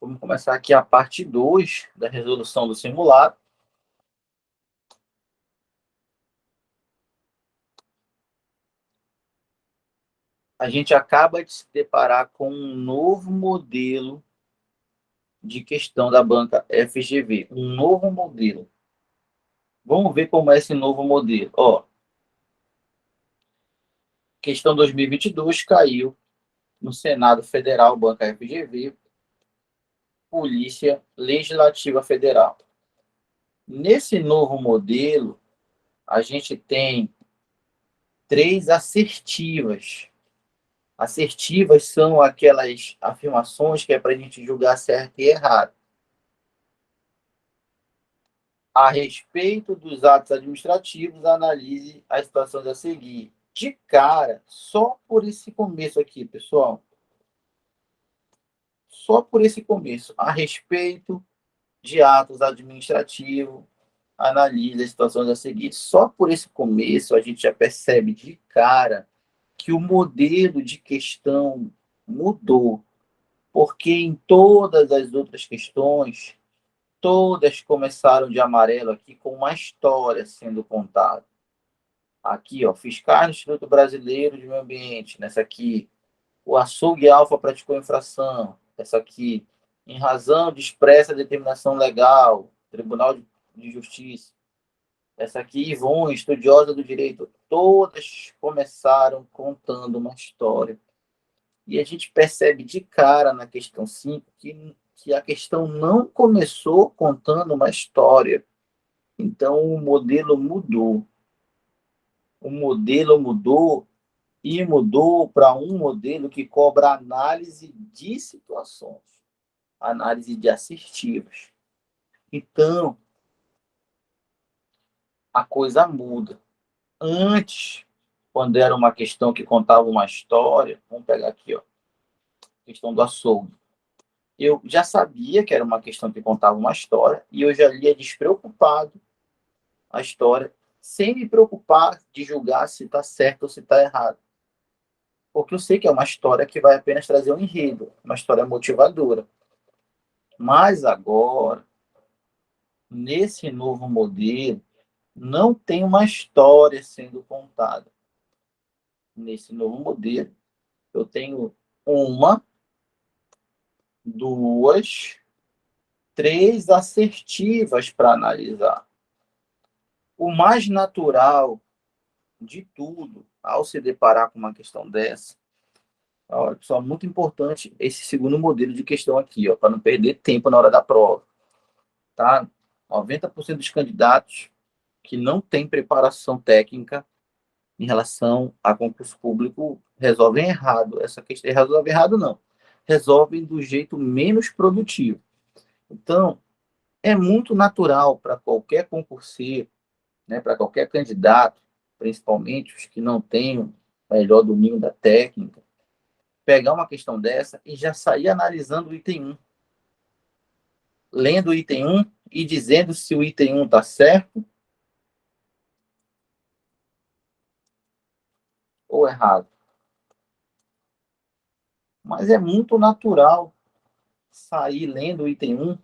Vamos começar aqui a parte 2 da resolução do simulado. A gente acaba de se deparar com um novo modelo de questão da banca FGV. Um novo modelo. Vamos ver como é esse novo modelo. Questão 2022 caiu no Senado Federal, banca FGV, Polícia Legislativa Federal. Nesse novo modelo, a gente tem 3 assertivas. Assertivas são aquelas afirmações que é para a gente julgar certo e errado. A respeito dos atos administrativos, analise as situações a seguir. De cara, só por esse começo aqui, pessoal. Só por esse começo. A respeito de atos administrativos, analise as situações a seguir. Só por esse começo a gente já percebe de cara que o modelo de questão mudou, porque em todas as outras questões, todas começaram de amarelo aqui com uma história sendo contada. Aqui, fiscais do Instituto Brasileiro de Meio Ambiente, nessa aqui, o açougue Alfa praticou infração, essa aqui, em razão de expressa determinação legal, Tribunal de Justiça, essa aqui, Ivone, estudiosa do direito, todas começaram contando uma história. E a gente percebe de cara na questão 5 que a questão não começou contando uma história. Então, o modelo mudou. O modelo mudou e mudou para um modelo que cobra análise de situações, análise de assertivas. Então, a coisa muda. Antes, quando era uma questão que contava uma história, vamos pegar aqui, questão do açougue. Eu já sabia que era uma questão que contava uma história e eu já lia despreocupado a história, sem me preocupar de julgar se está certo ou se está errado. Porque eu sei que é uma história que vai apenas trazer um enredo, uma história motivadora. Mas agora, nesse novo modelo, não tem uma história sendo contada. Nesse novo modelo, eu tenho uma, duas, 3 assertivas para analisar. O mais natural de tudo, ao se deparar com uma questão dessa, olha, pessoal, muito importante esse segundo modelo de questão aqui, para não perder tempo na hora da prova. Tá? 90% dos candidatos que não têm preparação técnica em relação a concurso público resolvem errado. Essa questão resolve errado, não. Resolvem do jeito menos produtivo. Então, é muito natural para qualquer concurseiro, né, para qualquer candidato, principalmente os que não têm o melhor domínio da técnica, pegar uma questão dessa e já sair analisando o item 1. Lendo o item 1 e dizendo se o item 1 está certo ou errado. Mas é muito natural sair lendo o item 1,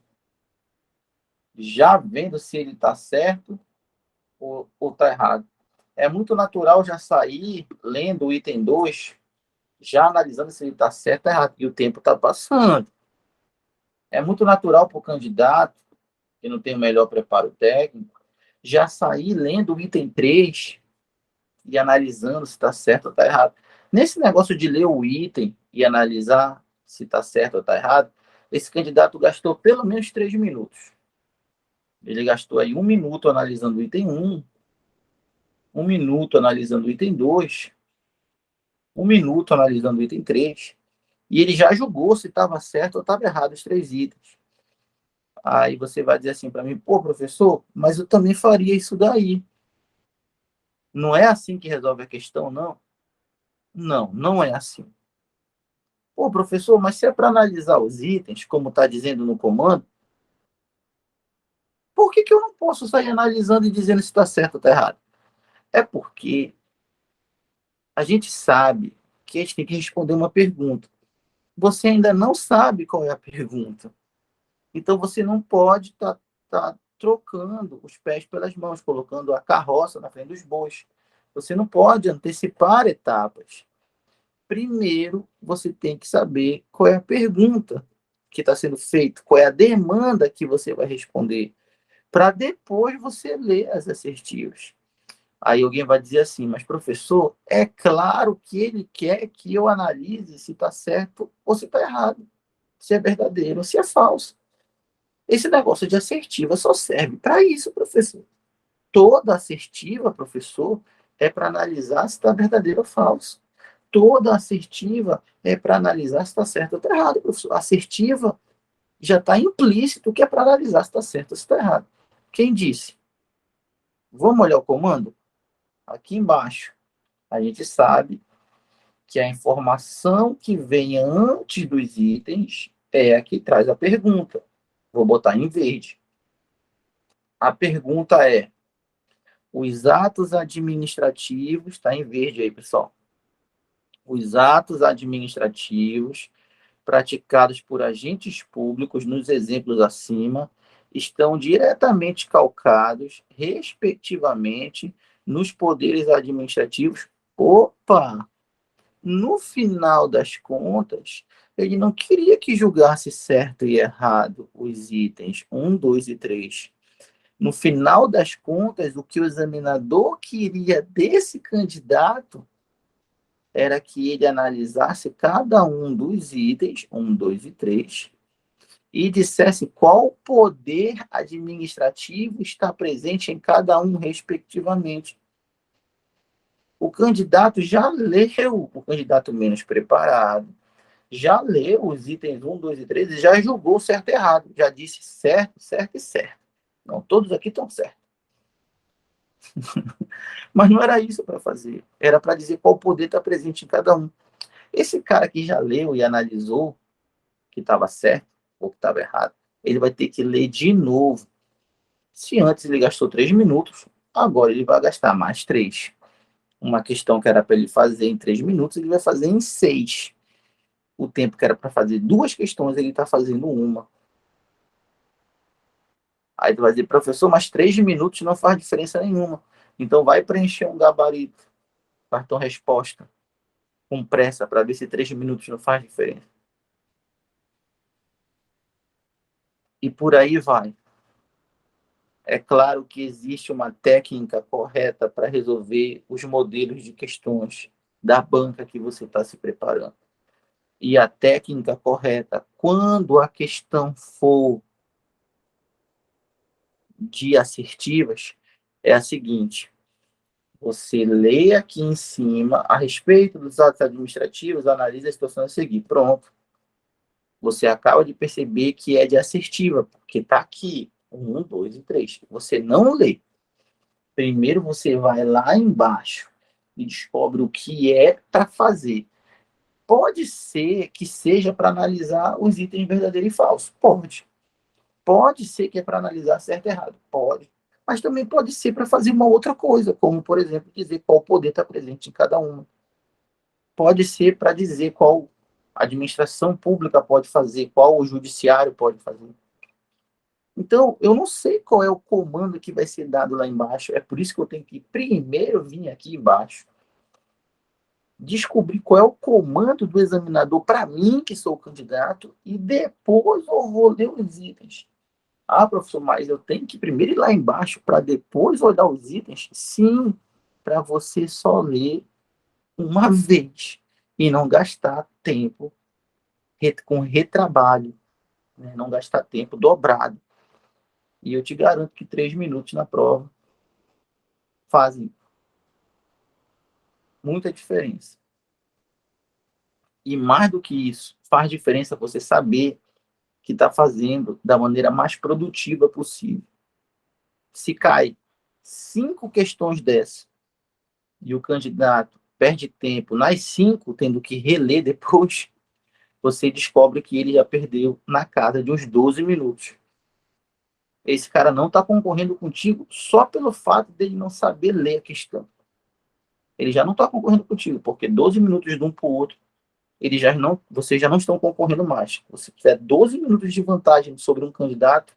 já vendo se ele está certo ou está errado. É muito natural já sair lendo o item 2, já analisando se ele está certo ou errado. E o tempo está passando. É muito natural para o candidato, que não tem o melhor preparo técnico, já sair lendo o item 3 e analisando se está certo ou está errado. Nesse negócio de ler o item e analisar se está certo ou está errado, esse candidato gastou pelo menos 3 minutos. Ele gastou aí 1 minuto analisando o item 1, 1 minuto analisando o item 2, 1 minuto analisando o item 3, e ele já julgou se estava certo ou estava errado os 3 itens. Aí você vai dizer assim para mim, pô, professor, mas eu também faria isso daí. Não é assim que resolve a questão, não? Não, não é assim. Pô, professor, mas se é para analisar os itens, como está dizendo no comando, por que eu não posso sair analisando e dizendo se está certo ou está errado? É porque a gente sabe que a gente tem que responder uma pergunta. Você ainda não sabe qual é a pergunta. Então, você não pode estar trocando os pés pelas mãos, colocando a carroça na frente dos bois. Você não pode antecipar etapas. Primeiro, você tem que saber qual é a pergunta que está sendo feita, qual é a demanda que você vai responder, para depois você ler as assertivas. Aí alguém vai dizer assim, mas professor, é claro que ele quer que eu analise se está certo ou se está errado, se é verdadeiro ou se é falso. Esse negócio de assertiva só serve para isso, professor. Toda assertiva, professor, é para analisar se está verdadeiro ou falso. Toda assertiva é para analisar se está certo ou está errado, professor. Assertiva já está implícito que é para analisar se está certo ou se está errado. Quem disse? Vamos olhar o comando? Aqui embaixo. A gente sabe que a informação que vem antes dos itens é a que traz a pergunta. Vou botar em verde. A pergunta é: os atos administrativos, está em verde aí, pessoal. Os atos administrativos praticados por agentes públicos, nos exemplos acima, estão diretamente calcados, respectivamente, nos poderes administrativos. Opa! No final das contas, ele não queria que julgasse certo e errado os itens 1, 2 e 3. No final das contas, o que o examinador queria desse candidato era que ele analisasse cada um dos itens, 1, 2 e 3, e dissesse qual poder administrativo está presente em cada um, respectivamente. O candidato já leu, o candidato menos preparado, já leu os itens 1, 2 e 3 e já julgou certo e errado. Já disse certo, certo e certo. Não, todos aqui estão certos. Mas não era isso para fazer. Era para dizer qual poder está presente em cada um. Esse cara que já leu e analisou que estava certo ou que estava errado, ele vai ter que ler de novo. Se antes ele gastou 3 minutos, agora ele vai gastar mais 3. Uma questão que era para ele fazer em 3 minutos, ele vai fazer em 6. O tempo que era para fazer 2 questões, ele está fazendo uma. Aí tu vai dizer, professor, mas 3 minutos não faz diferença nenhuma. Então vai preencher um gabarito, cartão resposta, com pressa, para ver se 3 minutos não faz diferença. E por aí vai. É claro que existe uma técnica correta para resolver os modelos de questões da banca que você está se preparando. E a técnica correta, quando a questão for de assertivas, é a seguinte: você lê aqui em cima a respeito dos atos administrativos, analisa a situação a seguir. Pronto. Você acaba de perceber que é de assertiva, porque está aqui. 1, 2 e 3. Você não lê. Primeiro você vai lá embaixo e descobre o que é para fazer. Pode ser que seja para analisar os itens verdadeiro e falso. Pode. Pode ser que é para analisar certo e errado. Pode. Mas também pode ser para fazer uma outra coisa, como, por exemplo, dizer qual poder está presente em cada uma. Pode ser para dizer qual administração pública pode fazer, qual o judiciário pode fazer. Então, eu não sei qual é o comando que vai ser dado lá embaixo. É por isso que eu tenho que primeiro vir aqui embaixo, descobrir qual é o comando do examinador para mim, que sou o candidato, e depois eu vou ler os itens. Ah, professor, mas eu tenho que primeiro ir lá embaixo para depois olhar os itens? Sim, para você só ler uma vez e não gastar tempo com retrabalho, né? Não gastar tempo dobrado. E eu te garanto que 3 minutos na prova fazem muita diferença. E mais do que isso, faz diferença você saber que está fazendo da maneira mais produtiva possível. Se cai 5 questões dessas e o candidato perde tempo nas 5, tendo que reler depois, você descobre que ele já perdeu na casa de uns 12 minutos. Esse cara não está concorrendo contigo só pelo fato dele não saber ler a questão. Ele já não está concorrendo contigo, porque 12 minutos de um para o outro, vocês já não estão concorrendo mais. Se tiver 12 minutos de vantagem sobre um candidato,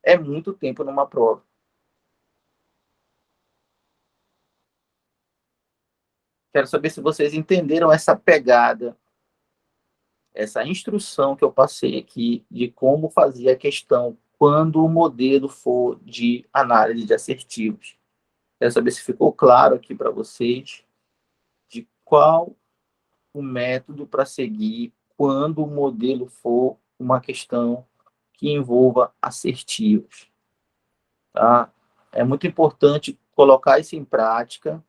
é muito tempo numa prova. Quero saber se vocês entenderam essa pegada, essa instrução que eu passei aqui de como fazer a questão quando o modelo for de análise de assertivos. Quero saber se ficou claro aqui para vocês de qual o método para seguir quando o modelo for uma questão que envolva assertivos. Tá? É muito importante colocar isso em prática,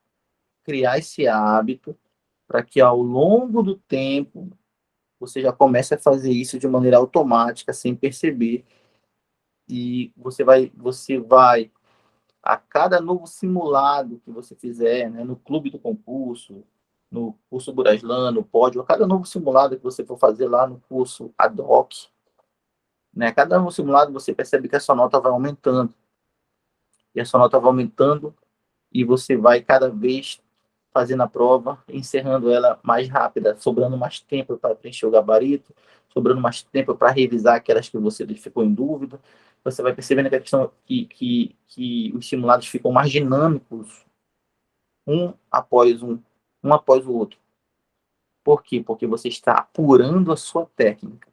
criar esse hábito, para que ao longo do tempo você já comece a fazer isso de maneira automática, sem perceber, e você vai a cada novo simulado que você fizer, né, no clube do concurso, no curso Buraslan, no pódio, a cada novo simulado que você for fazer lá no curso ad hoc, né, a cada novo simulado você percebe que a sua nota vai aumentando, e a sua nota vai aumentando, e você vai cada vez fazendo a prova, encerrando ela mais rápida, sobrando mais tempo para preencher o gabarito, sobrando mais tempo para revisar aquelas que você ficou em dúvida. Você vai percebendo que a questão que os simulados ficam mais dinâmicos, um após o outro. Por quê? Porque você está apurando a sua técnica.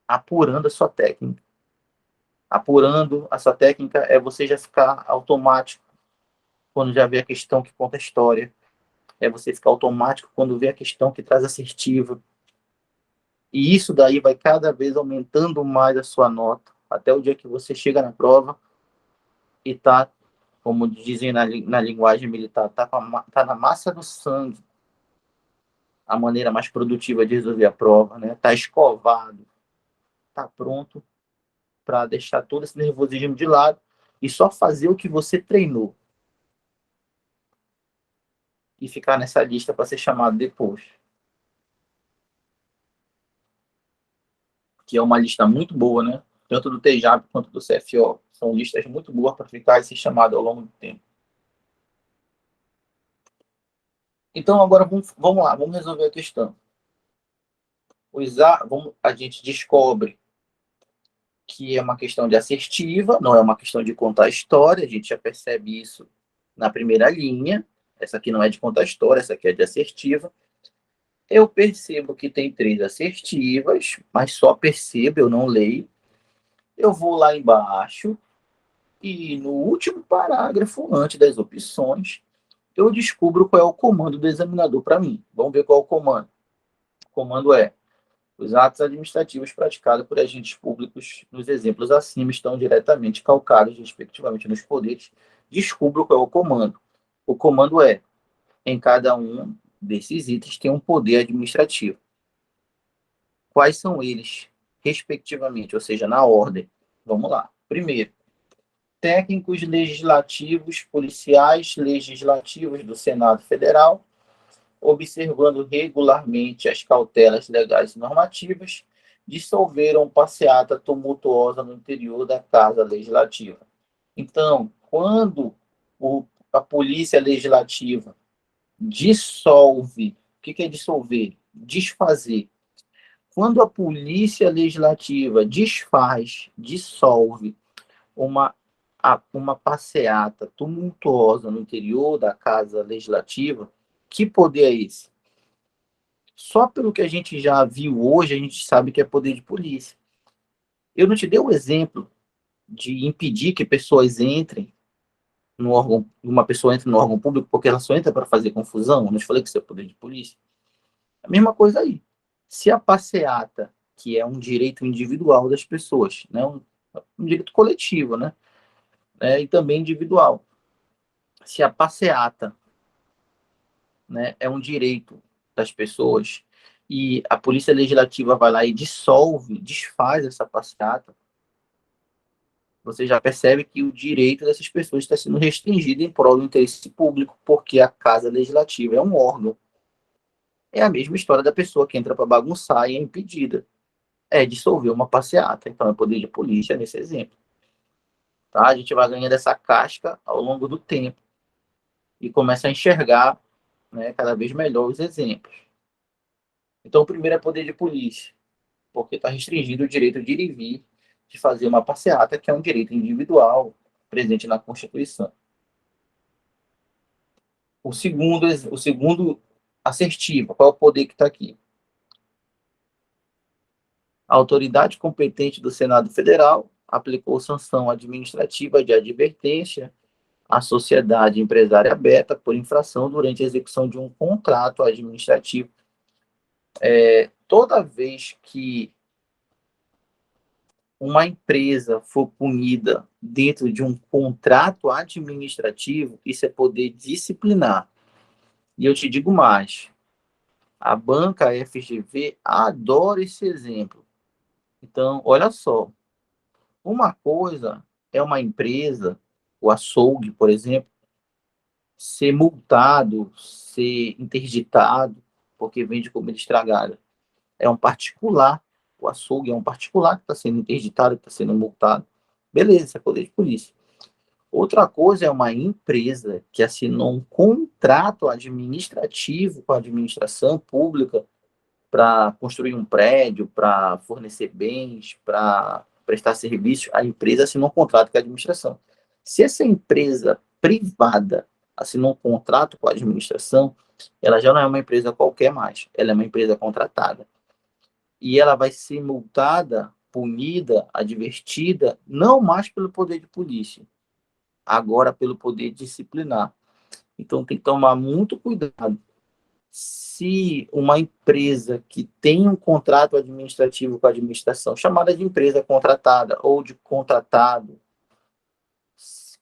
Apurando a sua técnica. Apurando a sua técnica é você já ficar automático quando já vê a questão que conta a história. É você ficar automático quando vê a questão que traz assertiva. E isso daí vai cada vez aumentando mais a sua nota, até o dia que você chega na prova e tá, como dizem na linguagem militar, tá na massa do sangue a maneira mais produtiva de resolver a prova, né? Tá escovado, tá pronto para deixar todo esse nervosismo de lado e só fazer o que você treinou e ficar nessa lista para ser chamado depois. Que é uma lista muito boa, né? Tanto do TJAP quanto do CFO. São listas muito boas para ficar esse chamado ao longo do tempo. Então, agora vamos lá, vamos resolver a questão. A gente descobre que é uma questão de assertiva, não é uma questão de contar história, a gente já percebe isso na primeira linha. Essa aqui não é de contar história, essa aqui é de assertiva. Eu percebo que tem 3 assertivas, mas só percebo, eu não leio. Eu vou lá embaixo e no último parágrafo, antes das opções, eu descubro qual é o comando do examinador para mim. Vamos ver qual é o comando. O comando é: os atos administrativos praticados por agentes públicos nos exemplos acima estão diretamente calcados, respectivamente, nos poderes. Descubro qual é o comando. O comando é: em cada um desses itens tem um poder administrativo. Quais são eles, respectivamente, ou seja, na ordem? Vamos lá. Primeiro, técnicos legislativos, policiais legislativos do Senado Federal, observando regularmente as cautelas legais e normativas, dissolveram passeata tumultuosa no interior da Casa Legislativa. Então, quando a Polícia Legislativa dissolve, o que é dissolver? Desfazer. Quando a Polícia Legislativa desfaz, dissolve uma passeata tumultuosa no interior da Casa Legislativa, que poder é esse? Só pelo que a gente já viu hoje, a gente sabe que é poder de polícia. Eu não te dei o exemplo de impedir que pessoas entrem no órgão, uma pessoa entre no órgão público porque ela só entra para fazer confusão. Eu não te falei que isso é poder de polícia. A mesma coisa aí. Se a passeata, que é um direito individual das pessoas, né, um direito coletivo, né, e também individual. Se a passeata, né, é um direito das pessoas e a Polícia Legislativa vai lá e dissolve, desfaz essa passeata, você já percebe que o direito dessas pessoas está sendo restringido em prol do interesse público, porque a Casa Legislativa é um órgão. É a mesma história da pessoa que entra para bagunçar e é impedida. É dissolver uma passeata. Então, é poder de polícia nesse exemplo. Tá? A gente vai ganhando essa casca ao longo do tempo e começa a enxergar, né, cada vez melhor os exemplos. Então, o primeiro é poder de polícia, porque está restringido o direito de ir e vir, de fazer uma passeata, que é um direito individual presente na Constituição. O segundo assertivo, qual é o poder que está aqui? A autoridade competente do Senado Federal aplicou sanção administrativa de advertência à sociedade empresária aberta por infração durante a execução de um contrato administrativo. Toda vez que uma empresa for punida dentro de um contrato administrativo, isso é poder disciplinar. E eu te digo mais, a banca FGV adora esse exemplo. Então, olha só, uma coisa é uma empresa, o açougue, por exemplo, ser multado, ser interditado, porque vende comida estragada. É um particular, o açougue é um particular que está sendo interditado, que está sendo multado. Beleza, isso é poder de polícia. Outra coisa é uma empresa que assinou um contrato administrativo com a administração pública para construir um prédio, para fornecer bens, para prestar serviços. A empresa assinou um contrato com a administração. Se essa empresa privada assinou um contrato com a administração, ela já não é uma empresa qualquer mais, ela é uma empresa contratada. E ela vai ser multada, punida, advertida, não mais pelo poder de polícia, agora pelo poder disciplinar. Então tem que tomar muito cuidado. Se uma empresa que tem um contrato administrativo com a administração, chamada de empresa contratada ou de contratado,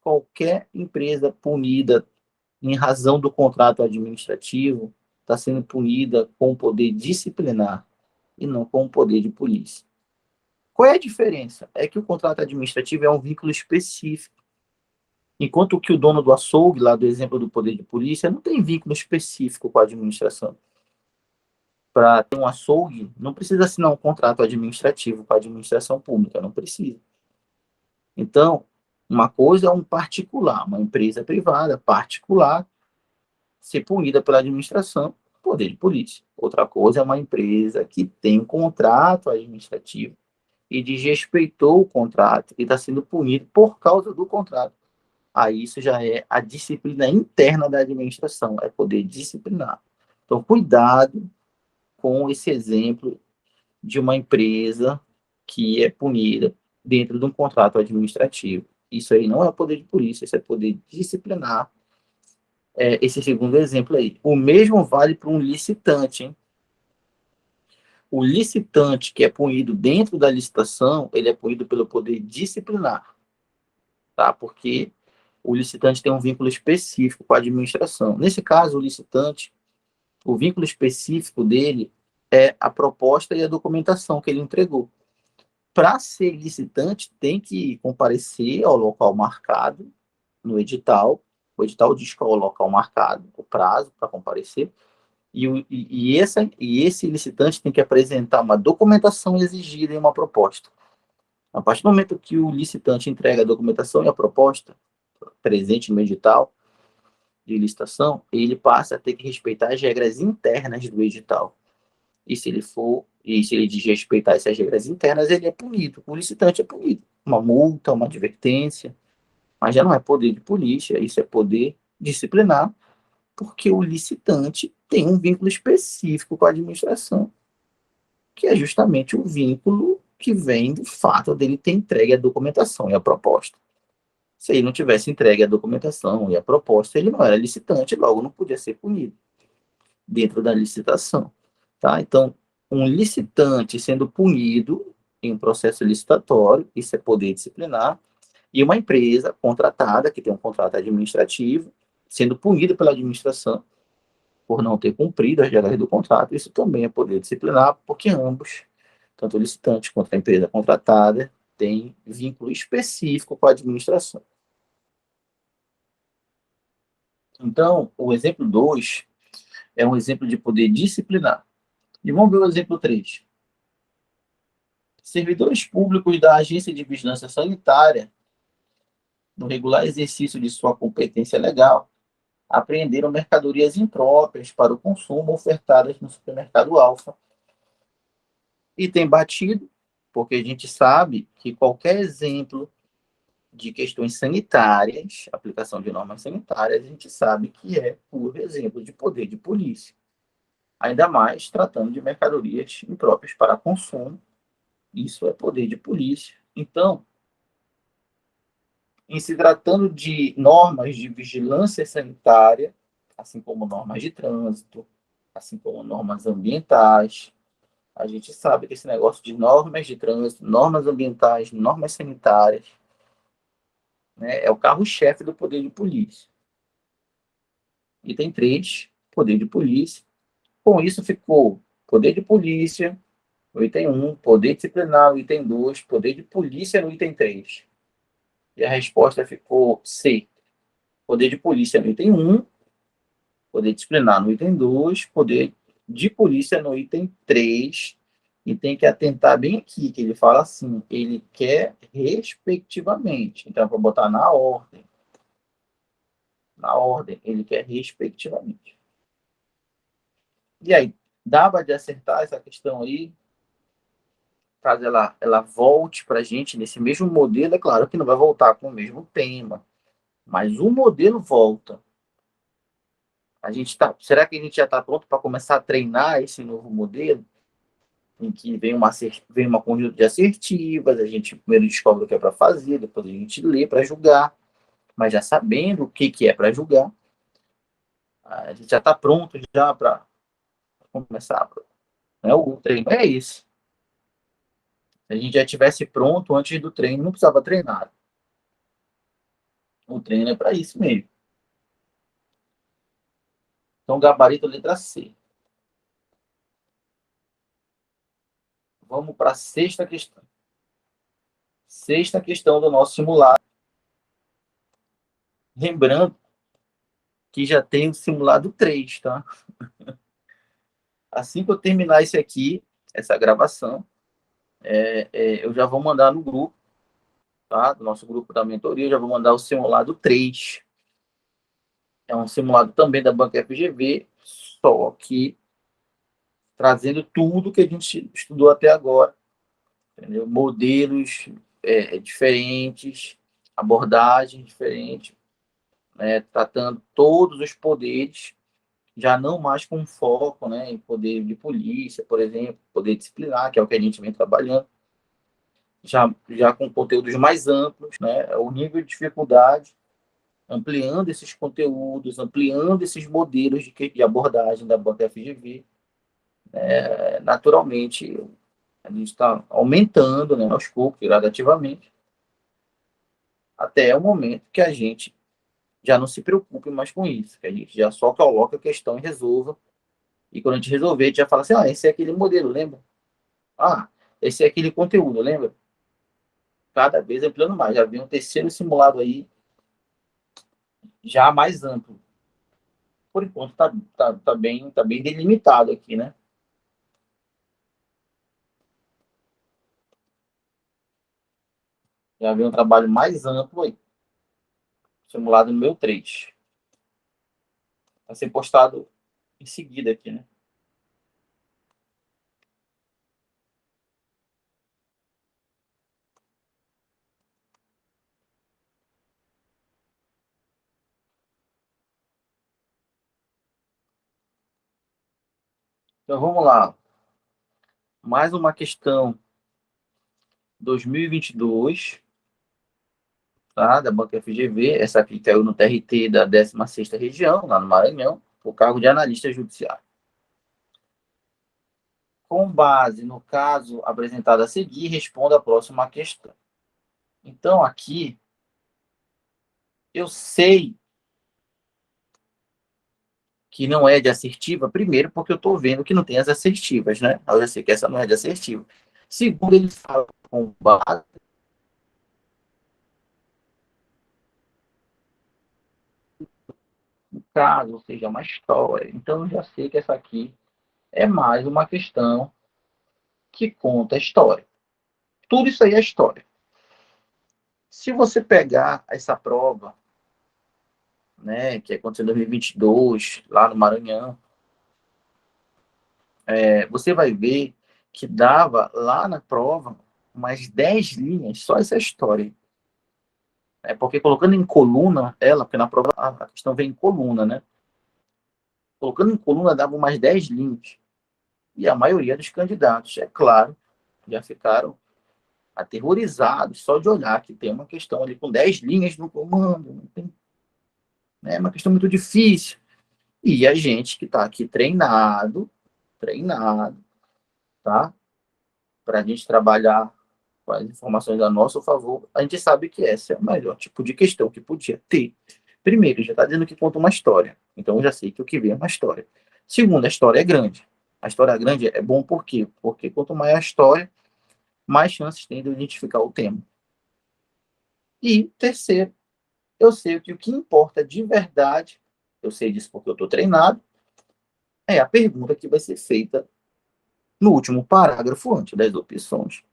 qualquer empresa punida em razão do contrato administrativo está sendo punida com o poder disciplinar e não com o poder de polícia. Qual é a diferença? É que o contrato administrativo é um vínculo específico. Enquanto que o dono do açougue, lá do exemplo do poder de polícia, não tem vínculo específico com a administração. Para ter um açougue, não precisa assinar um contrato administrativo com a administração pública, não precisa. Então, uma coisa é um particular, uma empresa privada, particular, ser punida pela administração, poder de polícia. Outra coisa é uma empresa que tem um contrato administrativo e desrespeitou o contrato e está sendo punido por causa do contrato. Aí isso já é a disciplina interna da administração, é poder disciplinar. Então, cuidado com esse exemplo de uma empresa que é punida dentro de um contrato administrativo. Isso aí não é poder de polícia, isso é poder disciplinar. Esse segundo exemplo aí. O mesmo vale para um licitante, hein? O licitante que é punido dentro da licitação, ele é punido pelo poder disciplinar, tá? Porque o licitante tem um vínculo específico com a administração. Nesse caso, o licitante, o vínculo específico dele é a proposta e a documentação que ele entregou. Para ser licitante, tem que comparecer ao local marcado no edital. O edital diz qual é o local marcado, o prazo para comparecer. E esse licitante tem que apresentar uma documentação exigida em uma proposta. A partir do momento que o licitante entrega a documentação e a proposta presente no edital de licitação, ele passa a ter que respeitar as regras internas do edital. E se ele desrespeitar essas regras internas, ele é punido. O licitante é punido. Uma multa, uma advertência, mas já não é poder de polícia, isso é poder disciplinar, porque o licitante tem um vínculo específico com a administração, que é justamente o vínculo que vem do fato dele ter entregue a documentação e a proposta. Se ele não tivesse entregue a documentação e a proposta, ele não era licitante, logo não podia ser punido dentro da licitação. Tá? Então, um licitante sendo punido em um processo licitatório, isso é poder disciplinar, e uma empresa contratada, que tem um contrato administrativo, sendo punida pela administração por não ter cumprido as regras do contrato, isso também é poder disciplinar, porque ambos, tanto o licitante quanto a empresa contratada, têm vínculo específico com a administração. Então, o exemplo 2 é um exemplo de poder disciplinar. E vamos ver o exemplo 3. Servidores públicos da Agência de Vigilância Sanitária, no regular exercício de sua competência legal, apreenderam mercadorias impróprias para o consumo ofertadas no supermercado Alfa, E tem batido, porque a gente sabe que qualquer exemplo de questões sanitárias, aplicação de normas sanitárias, a gente sabe que é por exemplo de poder de polícia. Ainda mais tratando de mercadorias impróprias para consumo, isso é poder de polícia. Então, em se tratando de normas de vigilância sanitária, assim como normas de trânsito, assim como normas ambientais, a gente sabe que esse negócio de normas de trânsito, normas ambientais, normas sanitárias, né, é o carro-chefe do poder de polícia. Item 3, poder de polícia. Com isso ficou poder de polícia, no item 1, poder disciplinar, no item 2, poder de polícia, no item 3. E a resposta ficou C, poder de polícia no item 1, poder disciplinar no item 2, poder de polícia no item 3. E tem que atentar bem aqui, que ele fala assim, ele quer respectivamente. Então, para botar na ordem, ele quer respectivamente. E aí, dava de acertar essa questão aí, caso ela volte para a gente nesse mesmo modelo, é claro que não vai voltar com o mesmo tema, mas o modelo volta. Será que a gente já está pronto para começar a treinar esse novo modelo? Em que vem uma conjunta de assertivas, a gente primeiro descobre o que é para fazer, depois a gente lê para julgar, mas já sabendo o que é para julgar, a gente já está pronto já para começar. Né? O treino é esse. Se a gente já estivesse pronto antes do treino, não precisava treinar. O treino é para isso mesmo. Então, gabarito letra C. Vamos para a sexta questão. Sexta questão do nosso simulado. Lembrando que já tem o simulado 3, tá? Assim que eu terminar esse aqui, essa gravação, eu já vou mandar no grupo, tá? Do nosso grupo da mentoria, eu já vou mandar o simulado 3. É um simulado também da Banca FGV, só que trazendo tudo que a gente estudou até agora, entendeu? Modelos diferentes, abordagens diferentes, né? Tratando todos os poderes, já não mais com foco, né, em poder de polícia, por exemplo, poder disciplinar, que é o que a gente vem trabalhando, já com conteúdos mais amplos, né, o nível de dificuldade, ampliando esses conteúdos, ampliando esses modelos de abordagem da banca FGV. Naturalmente, a gente está aumentando, né, aos poucos, gradativamente, até o momento que a gente já não se preocupe mais com isso, que a gente já só coloca a questão e resolva. E quando a gente resolver, a gente já fala assim, esse é aquele modelo, lembra? Esse é aquele conteúdo, lembra? Cada vez ampliando mais. Já vem um terceiro simulado aí, já mais amplo. Por enquanto, tá bem delimitado aqui, né? Já vem um trabalho mais amplo aí. Simulado número 3. Vai ser postado em seguida aqui, né? Então, vamos lá. Mais uma questão 2022, tá? Da Banca FGV. Essa aqui caiu no TRT da 16ª região, lá no Maranhão, o cargo de analista judiciário. Com base no caso apresentado a seguir, responda a próxima questão. Então, aqui, eu sei que não é de assertiva, primeiro, porque eu estou vendo que não tem as assertivas, né? Eu já sei que essa não é de assertiva. Segundo, ele fala com base no caso, ou seja, uma história. Então, eu já sei que essa aqui é mais uma questão que conta a história. Tudo isso aí é história. Se você pegar essa prova, né, que aconteceu em 2022, lá no Maranhão, você vai ver que dava lá na prova umas 10 linhas, só essa história. Porque colocando em coluna porque na prova a questão vem em coluna, né? Colocando em coluna dava umas 10 linhas. E a maioria dos candidatos, é claro, já ficaram aterrorizados só de olhar que tem uma questão ali com 10 linhas no comando. Não tem, né? É uma questão muito difícil. E a gente que está aqui treinado, tá? Para a gente trabalhar com as informações a nosso favor, a gente sabe que esse é o melhor tipo de questão que podia ter. Primeiro, já está dizendo que conta uma história. Então, eu já sei que o que vem é uma história. Segundo, a história é grande. A história grande é bom por quê? Porque quanto maior a história, mais chances tem de eu identificar o tema. E terceiro, eu sei que o que importa de verdade, eu sei disso porque eu estou treinado, é a pergunta que vai ser feita no último parágrafo antes das opções.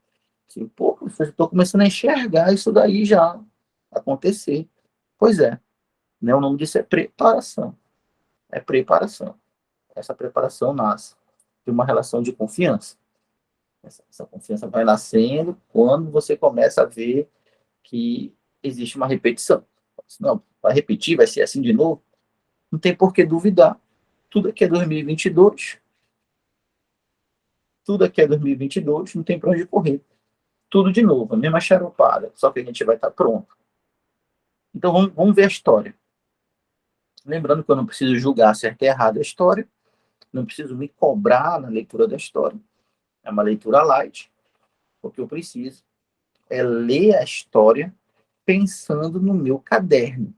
Que, pô, eu estou começando a enxergar isso daí já acontecer. Pois é, né? O nome disso é preparação. É preparação. Essa preparação nasce de uma relação de confiança. Essa confiança vai nascendo quando você começa a ver que existe uma repetição. Não, vai repetir, vai ser assim de novo. Não tem por que duvidar. Tudo aqui é 2022. Tudo aqui é 2022. Não tem para onde correr. Tudo de novo, a mesma charupada, só que a gente vai estar pronto. Então vamos ver a história. Lembrando que eu não preciso julgar certo e errado a história, não preciso me cobrar na leitura da história. É uma leitura light. O que eu preciso é ler a história pensando no meu caderno.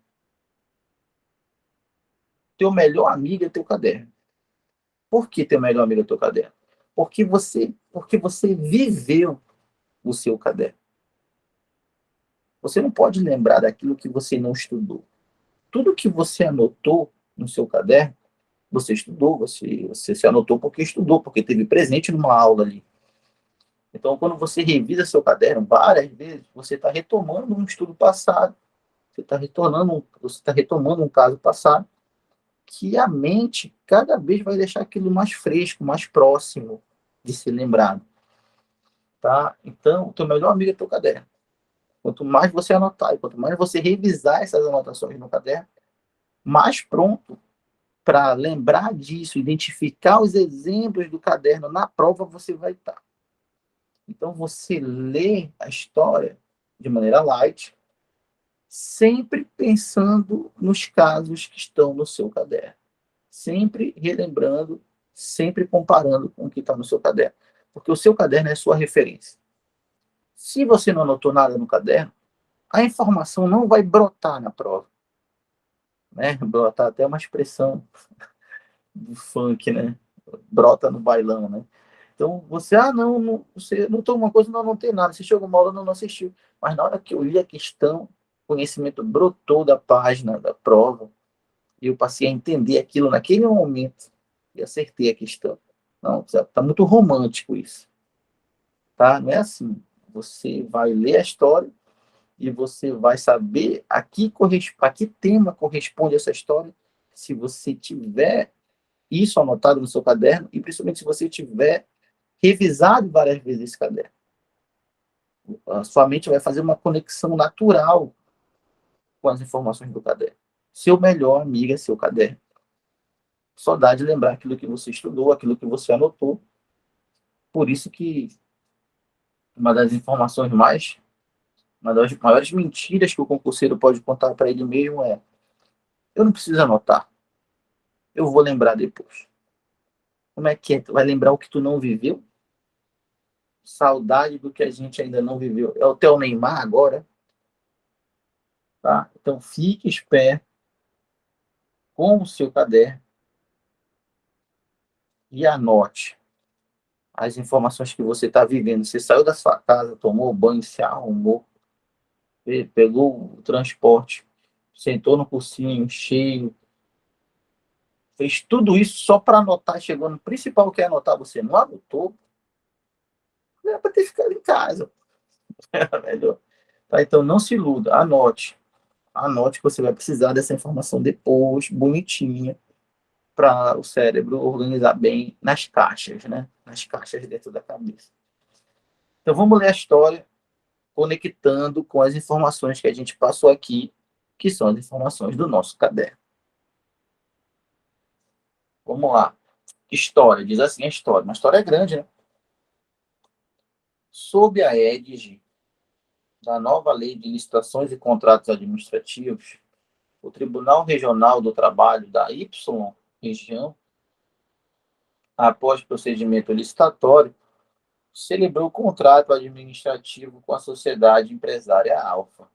Teu melhor amigo é teu caderno. Por que teu melhor amigo é teu caderno? Porque você viveu o seu caderno. Você não pode lembrar daquilo que você não estudou. Tudo que você anotou no seu caderno, você estudou, você se anotou porque estudou, porque teve presente numa aula ali. Então, quando você revisa seu caderno várias vezes, você está retomando um estudo passado, você está retomando um caso passado, que a mente cada vez vai deixar aquilo mais fresco, mais próximo de ser lembrado. Tá? Então, o teu melhor amigo é teu caderno. Quanto mais você anotar e quanto mais você revisar essas anotações no caderno, mais pronto para lembrar disso, identificar os exemplos do caderno na prova você vai estar. Então, você lê a história de maneira light, sempre pensando nos casos que estão no seu caderno. Sempre relembrando, sempre comparando com o que está no seu caderno. Porque o seu caderno é a sua referência. Se você não anotou nada no caderno, a informação não vai brotar na prova. Né? Brotar até uma expressão do funk, né? Brota no bailão, né? Então, você notou uma coisa, não tem nada. Você chegou uma aula, não assistiu. Mas na hora que eu li a questão, o conhecimento brotou da página da prova e eu passei a entender aquilo naquele momento e acertei a questão. Não, tá muito romântico isso. Tá? Não é assim. Você vai ler a história e você vai saber a que tema corresponde essa história se você tiver isso anotado no seu caderno e principalmente se você tiver revisado várias vezes esse caderno. A sua mente vai fazer uma conexão natural com as informações do caderno. Seu melhor amigo é seu caderno. Só dá de lembrar aquilo que você estudou, aquilo que você anotou. Por isso que uma das informações uma das maiores mentiras que o concurseiro pode contar para ele mesmo é: eu não preciso anotar, eu vou lembrar depois. Como é que é? Tu vai lembrar o que tu não viveu? Saudade do que a gente ainda não viveu. É o teu Neymar agora? Tá? Então fique esperto com o seu caderno e anote as informações que você está vivendo. Você saiu da sua casa, tomou banho, se arrumou, pegou o transporte, sentou no cursinho cheio, fez tudo isso só para anotar, chegou no principal que é anotar, você não anotou, era para ter ficado em casa. Era melhor. Tá? Então não se iluda, anote. Anote que você vai precisar dessa informação depois, bonitinha. para o cérebro organizar bem nas caixas, né? Nas caixas dentro da cabeça. Então, vamos ler a história conectando com as informações que a gente passou aqui, que são as informações do nosso caderno. Vamos lá. História, diz assim a história. Uma história grande, né? Sob a égide da nova Lei de Licitações e Contratos Administrativos, o Tribunal Regional do Trabalho da Y região, após procedimento licitatório, celebrou o contrato administrativo com a sociedade empresária Alfa.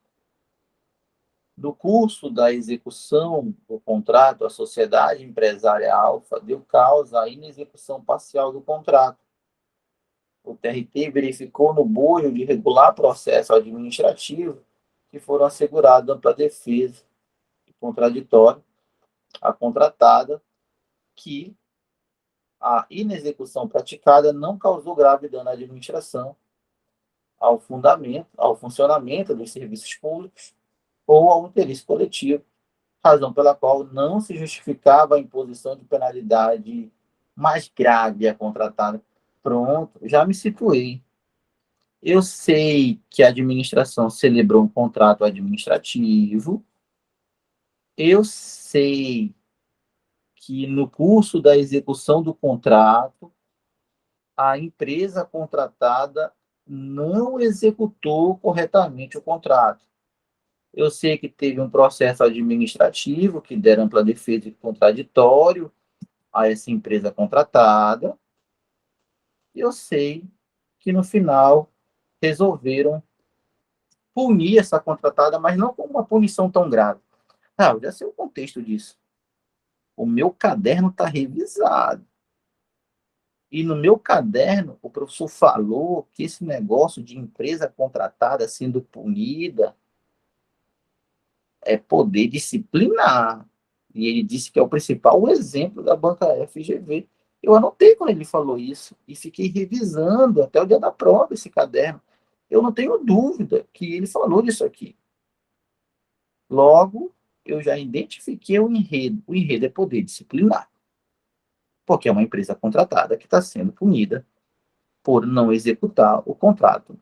No curso da execução do contrato, a sociedade empresária Alfa deu causa à inexecução parcial do contrato. O TRT verificou no bojo de regular processo administrativo que foram assegurados ampla defesa e contraditório à contratada que a inexecução praticada não causou grave dano à administração, ao funcionamento dos serviços públicos ou ao interesse coletivo, razão pela qual não se justificava a imposição de penalidade mais grave à contratada. Pronto, já me situei. Eu sei que a administração celebrou um contrato administrativo, eu sei que no curso da execução do contrato, a empresa contratada não executou corretamente o contrato. Eu sei que teve um processo administrativo que deram ampla defesa e contraditório a essa empresa contratada. Eu sei que no final resolveram punir essa contratada, mas não com uma punição tão grave. Ah, eu já sei o contexto disso. O meu caderno está revisado. E no meu caderno, o professor falou que esse negócio de empresa contratada sendo punida é poder disciplinar. E ele disse que é o principal exemplo da banca FGV. Eu anotei quando ele falou isso e fiquei revisando até o dia da prova esse caderno. Eu não tenho dúvida que ele falou disso aqui. Logo, eu já identifiquei o enredo. O enredo é poder disciplinar. Porque é uma empresa contratada que está sendo punida por não executar o contrato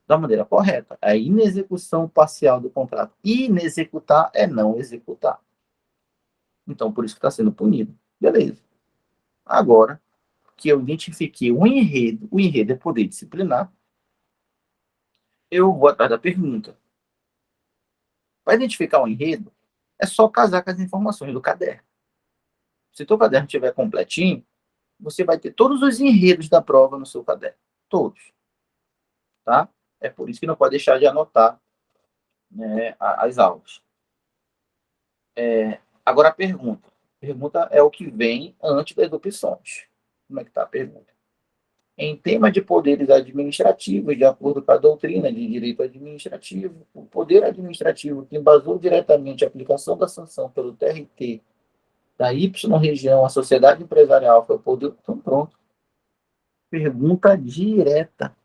da maneira correta. A inexecução parcial do contrato. Inexecutar é não executar. Então, por isso que está sendo punido. Beleza. Agora que eu identifiquei o enredo é poder disciplinar, eu vou atrás da pergunta. Para identificar o enredo, é só casar com as informações do caderno. Se o teu caderno estiver completinho, você vai ter todos os enredos da prova no seu caderno. Todos. Tá? É por isso que não pode deixar de anotar, né, as aulas. Agora a pergunta. A pergunta é o que vem antes das opções. Como é que está a pergunta? Em tema de poderes administrativos, de acordo com a doutrina de direito administrativo, o poder administrativo que embasou diretamente a aplicação da sanção pelo TRT da Y região à sociedade empresarial foi o poder... Então, pronto. Pergunta direta.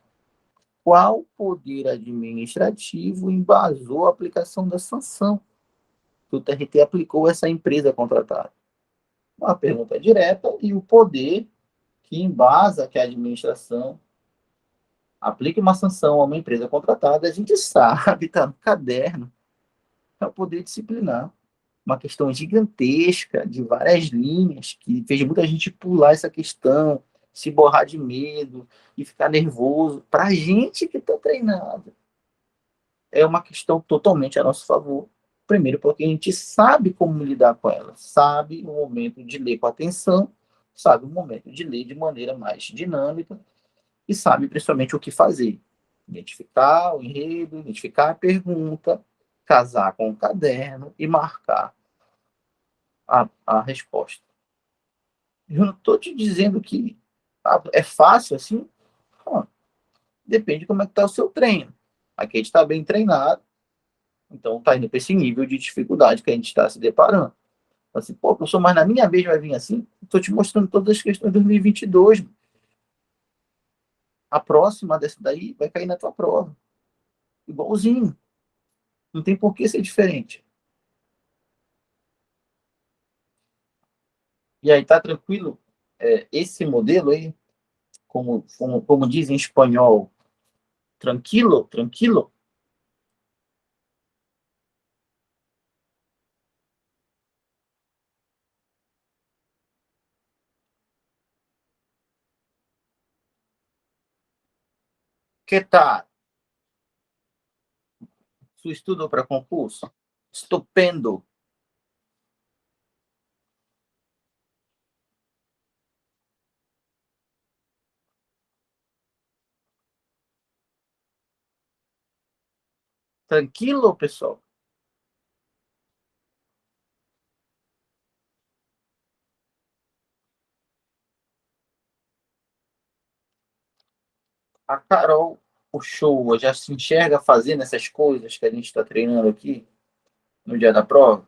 Qual poder administrativo embasou a aplicação da sanção que o TRT aplicou a essa empresa contratada? Uma pergunta direta e o poder que embasa que a administração aplique uma sanção a uma empresa contratada, a gente sabe, está no caderno, é o poder disciplinar. Uma questão gigantesca, de várias linhas, que fez muita gente pular essa questão, se borrar de medo e ficar nervoso. Para a gente que está treinado, é uma questão totalmente a nosso favor. Primeiro, porque a gente sabe como lidar com ela, sabe o momento de ler com atenção, sabe o momento de ler de maneira mais dinâmica e sabe principalmente o que fazer. Identificar o enredo, identificar a pergunta, casar com o caderno e marcar a resposta. Eu não estou te dizendo que é fácil assim. Não. Depende de como é que está o seu treino. Aqui a gente está bem treinado, então está indo para esse nível de dificuldade que a gente está se deparando. Assim, pô, professor, mas na minha vez vai vir assim? Estou te mostrando todas as questões de 2022. A próxima dessa daí vai cair na tua prova. Igualzinho. Não tem por que ser diferente. E aí, tá tranquilo? Esse modelo aí, como diz em espanhol, tranquilo, tranquilo? Que tal? Su estudo para concurso? Estupendo. Tranquilo, pessoal? A Carol, o show, já se enxerga fazendo essas coisas que a gente está treinando aqui no dia da prova?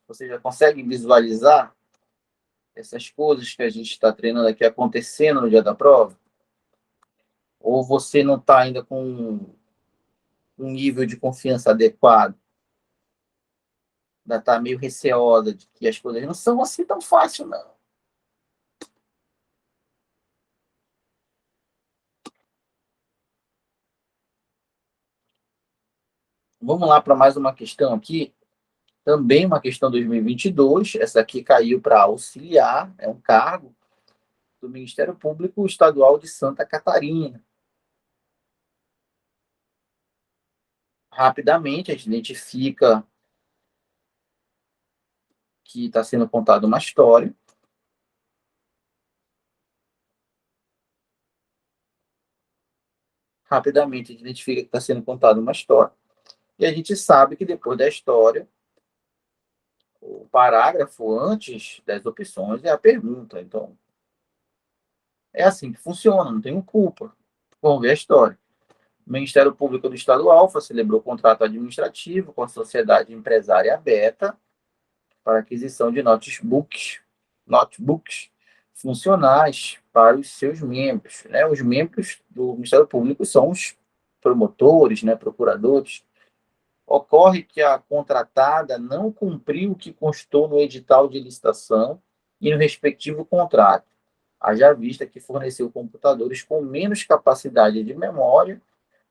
Você já consegue visualizar essas coisas que a gente está treinando aqui acontecendo no dia da prova? Ou você não está ainda com um nível de confiança adequado? Ainda está meio receosa de que as coisas não são assim tão fáceis, não. Vamos lá para mais uma questão aqui. Também uma questão 2022. Essa aqui caiu para auxiliar, é um cargo do Ministério Público Estadual de Santa Catarina. Rapidamente, a gente identifica que está sendo contada uma história. Rapidamente, a gente identifica que está sendo contada uma história. E a gente sabe que depois da história, o parágrafo antes das opções é a pergunta. Então, é assim que funciona, não tenho culpa. Vamos ver a história. O Ministério Público do Estado Alfa celebrou contrato administrativo com a sociedade empresária Beta para aquisição de notebooks funcionais para os seus membros. Né? Os membros do Ministério Público são os promotores, né, procuradores. Ocorre que a contratada não cumpriu o que constou no edital de licitação e no respectivo contrato, haja vista que forneceu computadores com menos capacidade de memória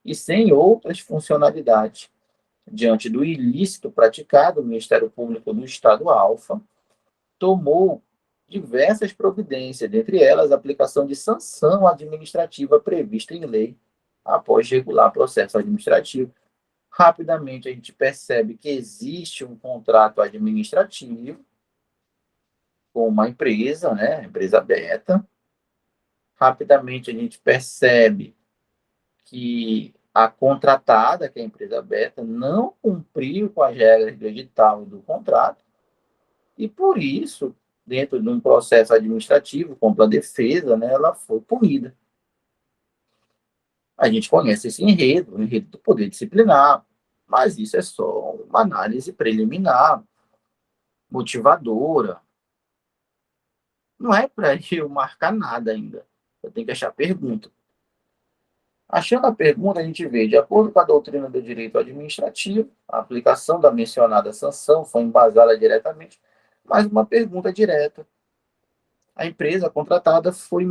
e sem outras funcionalidades. Diante do ilícito praticado, o Ministério Público do Estado Alfa tomou diversas providências, dentre elas a aplicação de sanção administrativa prevista em lei após regular processo administrativo. Rapidamente a gente percebe que existe um contrato administrativo com uma empresa, né, empresa beta. Rapidamente a gente percebe que a contratada, que é a empresa beta, não cumpriu com as regras do edital e do contrato, e por isso, dentro de um processo administrativo contra a defesa, né, ela foi punida. A gente conhece esse enredo, o enredo do poder disciplinar, mas isso é só uma análise preliminar, motivadora. Não é para eu marcar nada ainda. Eu tenho que achar pergunta. Achando a pergunta, a gente vê, de acordo com a doutrina do direito administrativo, a aplicação da mencionada sanção foi embasada diretamente, mas uma pergunta direta. A empresa contratada foi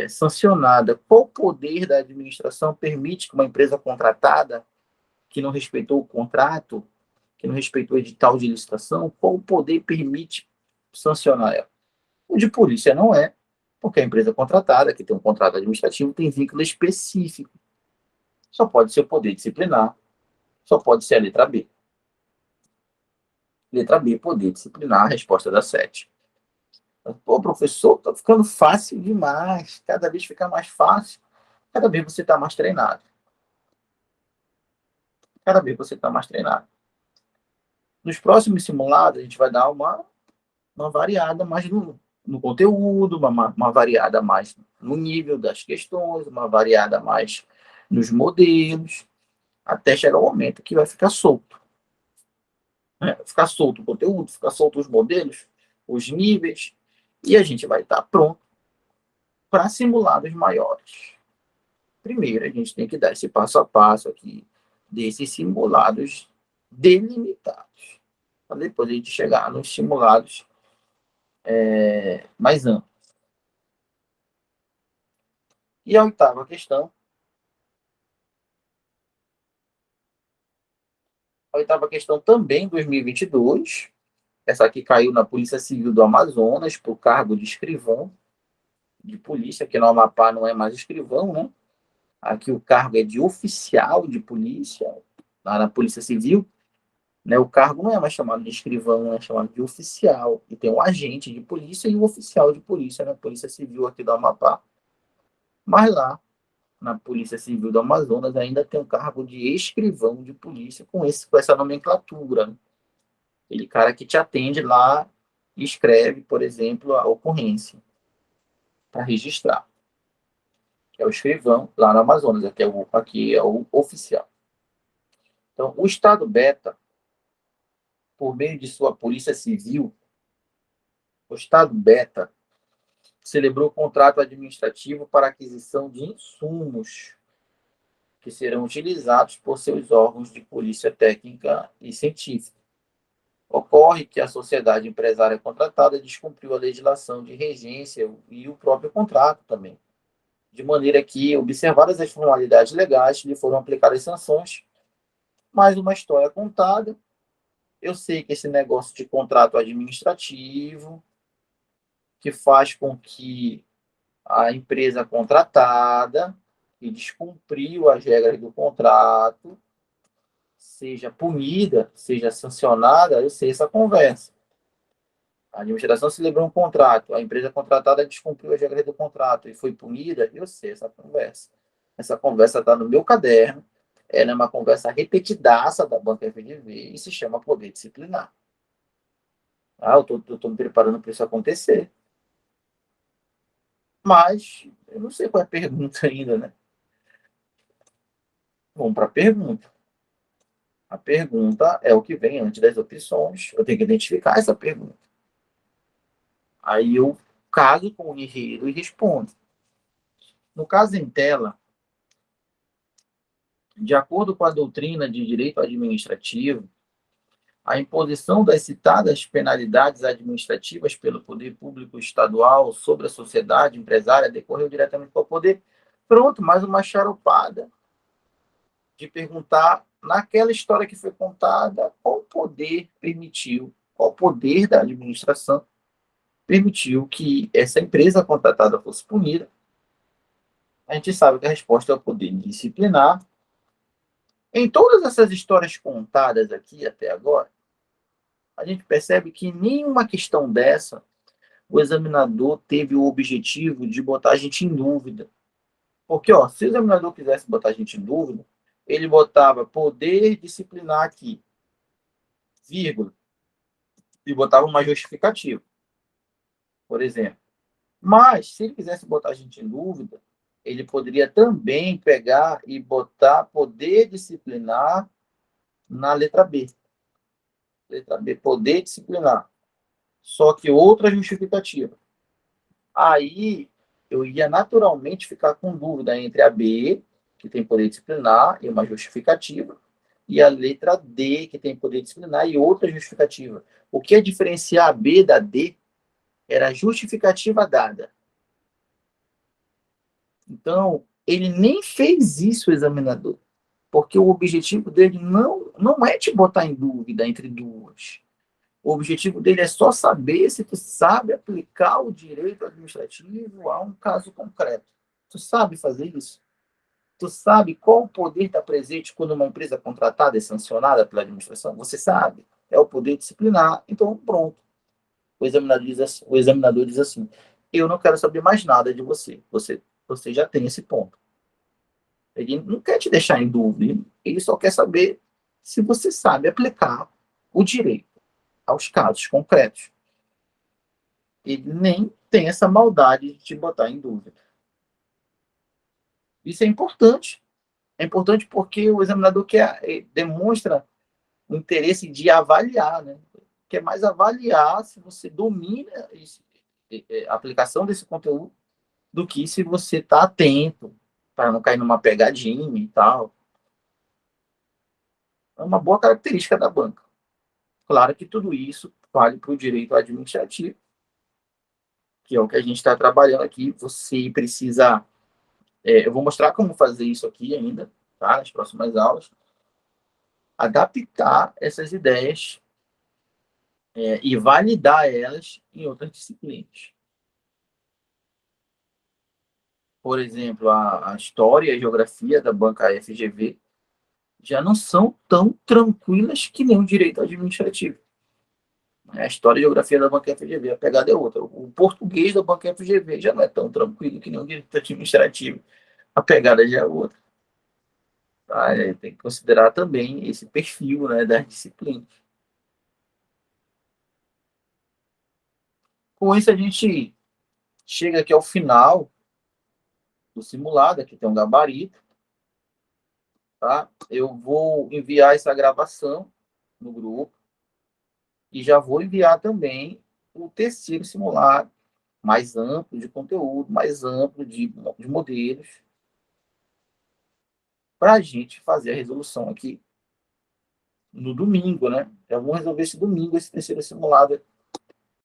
sancionada. Qual poder da administração permite que uma empresa contratada, que não respeitou o contrato, que não respeitou o edital de licitação, qual poder permite sancionar ela? O de polícia não é, porque a empresa contratada, que tem um contrato administrativo, tem vínculo específico. Só pode ser o poder disciplinar, só pode ser a letra B. Letra B, poder disciplinar, a resposta da 7. Pô, professor, tá ficando fácil demais. Cada vez fica mais fácil. Cada vez você está mais treinado. Cada vez você está mais treinado. Nos próximos simulados, a gente vai dar uma variada mais no conteúdo, uma variada mais no nível das questões, uma variada mais nos modelos, até chegar o momento que vai ficar solto. Né? Ficar solto o conteúdo, ficar solto os modelos, os níveis, e a gente vai estar pronto para simulados maiores. Primeiro, a gente tem que dar esse passo a passo aqui desses simulados delimitados, para depois a gente chegar nos simulados mais amplo. E a oitava questão também 2022, essa aqui caiu na Polícia Civil do Amazonas, por cargo de escrivão de polícia, que no Amapá não é mais escrivão, né? Aqui o cargo é de oficial de polícia, lá na Polícia Civil, né? O cargo não é mais chamado de escrivão, é chamado de oficial. E tem o agente de polícia e o oficial de polícia na Polícia Civil aqui do Amapá. Mas lá, na Polícia Civil do Amazonas, ainda tem o cargo de escrivão de polícia com essa nomenclatura, né? Aquele cara que te atende lá e escreve, por exemplo, a ocorrência para registrar. Que é o escrivão lá no Amazonas, aqui é o oficial. Então, o Estado Beta, por meio de sua Polícia Civil, o Estado Beta celebrou o contrato administrativo para aquisição de insumos que serão utilizados por seus órgãos de polícia técnica e científica. Ocorre que a sociedade empresária contratada descumpriu a legislação de regência e o próprio contrato também, de maneira que, observadas as formalidades legais, lhe foram aplicadas sanções. Mais uma história contada. Eu sei que esse negócio de contrato administrativo, que faz com que a empresa contratada, que descumpriu as regras do contrato, seja punida, seja sancionada, eu sei essa conversa. A administração celebrou um contrato, a empresa contratada descumpriu as regras do contrato e foi punida, eu sei essa conversa. Essa conversa está no meu caderno, ela é uma conversa repetidaça da banca FGV e se chama poder disciplinar. Eu estou me preparando para isso acontecer. Mas eu não sei qual é a pergunta ainda, né? Vamos para a pergunta. A pergunta é o que vem antes das opções. Eu tenho que identificar essa pergunta. Aí eu caso com o enredo e respondo. No caso em tela, de acordo com a doutrina de direito administrativo, a imposição das citadas penalidades administrativas pelo poder público estadual sobre a sociedade empresária decorreu diretamente do poder. Pronto, mais uma charopada de perguntar, naquela história que foi contada, qual poder permitiu, qual poder da administração permitiu que essa empresa contratada fosse punida. A gente sabe que a resposta é o poder disciplinar. Em todas essas histórias contadas aqui até agora, a gente percebe que nenhuma questão dessa o examinador teve o objetivo de botar a gente em dúvida. Porque, se o examinador quisesse botar a gente em dúvida, ele botava poder disciplinar aqui, vírgula, e botava uma justificativa, por exemplo. Mas, se ele quisesse botar a gente em dúvida, ele poderia também pegar e botar poder disciplinar na letra B. Letra B, poder disciplinar. Só que outra justificativa. Aí eu ia naturalmente ficar com dúvida entre a B, que tem poder disciplinar e uma justificativa, e a letra D, que tem poder disciplinar e outra justificativa. O que ia diferenciar a B da D era a justificativa dada. Então, ele nem fez isso, o examinador, porque o objetivo dele não é te botar em dúvida entre duas. O objetivo dele é só saber se tu sabe aplicar o direito administrativo a um caso concreto. Tu sabe fazer isso? Tu sabe qual o poder está presente quando uma empresa contratada é sancionada pela administração? Você sabe. É o poder disciplinar. Então, pronto. O examinador diz assim: eu não quero saber mais nada de você. Você já tem esse ponto. Ele não quer te deixar em dúvida. Ele só quer saber se você sabe aplicar o direito aos casos concretos. Ele nem tem essa maldade de te botar em dúvida. Isso é importante. É importante porque o examinador demonstra o interesse de avaliar, né? Quer mais avaliar se você domina a aplicação desse conteúdo do que se você está atento para não cair numa pegadinha e tal. É uma boa característica da banca. Claro que tudo isso vale para o direito administrativo, que é o que a gente está trabalhando aqui. Você precisa... eu vou mostrar como fazer isso aqui ainda, tá? Nas próximas aulas. Adaptar essas ideias e validar elas em outras disciplinas. Por exemplo, a história e a geografia da banca FGV já não são tão tranquilas que nem o direito administrativo. A história e a geografia da banca FGV, a pegada é outra. O português da banca FGV já não é tão tranquilo que nem o direito administrativo. A pegada já é outra. Tá? Tem que considerar também esse perfil, né, das disciplinas. Com isso, a gente chega aqui ao final do simulado. Aqui tem um gabarito. Tá? Eu vou enviar essa gravação no grupo e já vou enviar também o terceiro simulado, mais amplo de conteúdo, mais amplo de modelos, para a gente fazer a resolução aqui no domingo, né? Já vamos resolver esse domingo, esse terceiro simulado